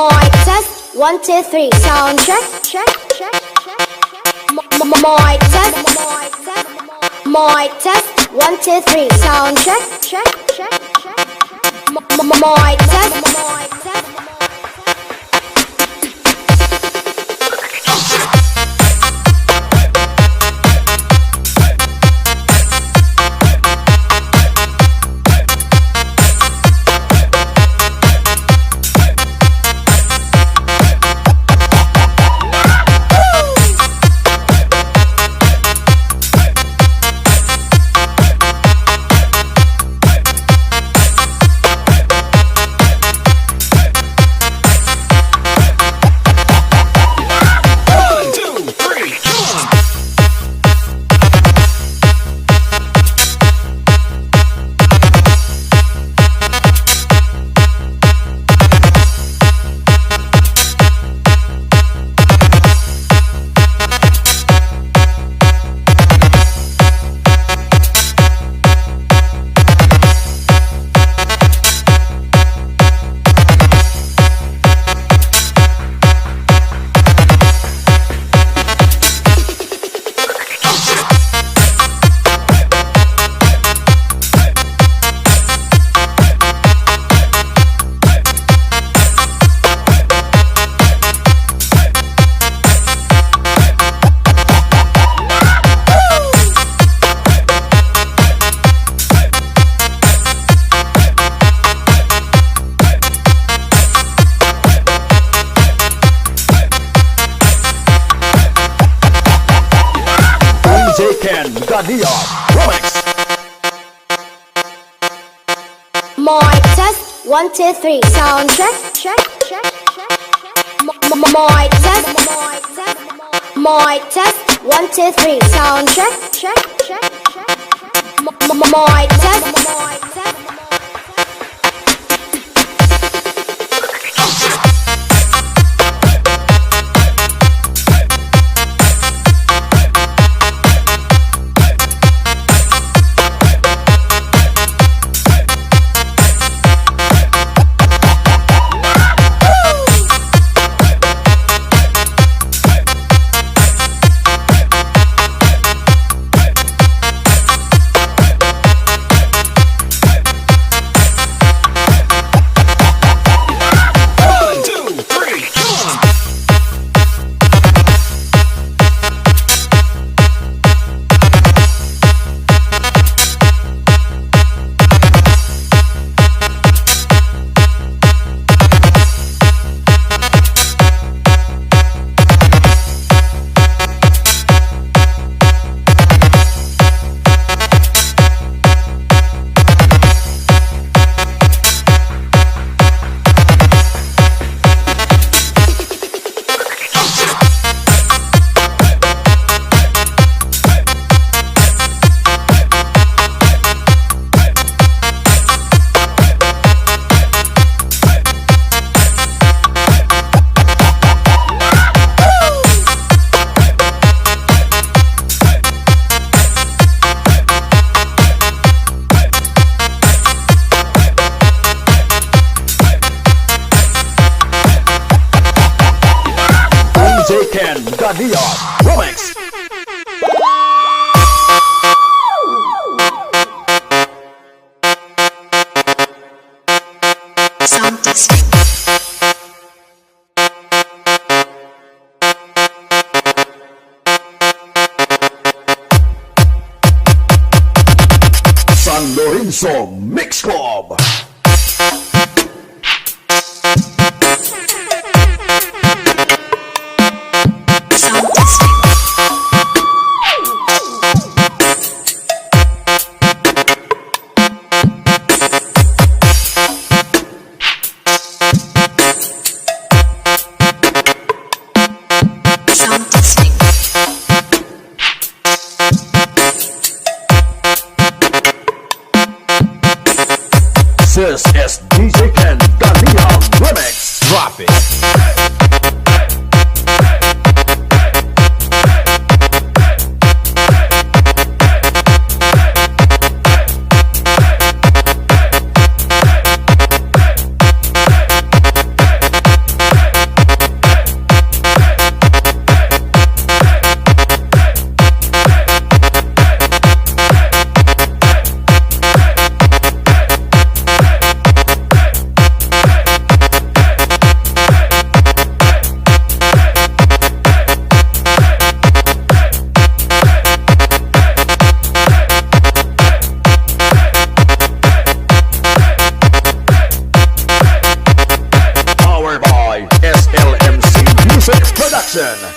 Mic test, 1, 2, 3. Sound check, check, check, check. Mic test, mic test, 1, 2, 3. Sound check, check, check, check. Mic test, mic test. Mic test, 1, 2, 3. Sound check, check, check, check. Mic test, mic test, mic test, 1, 2, 3. Sound check, check, check, check. Mic test, mic test. Remix. Sound testing. San Lorenzo Mix Club. This is DJ Ken, the Neon Remix. Drop it. button.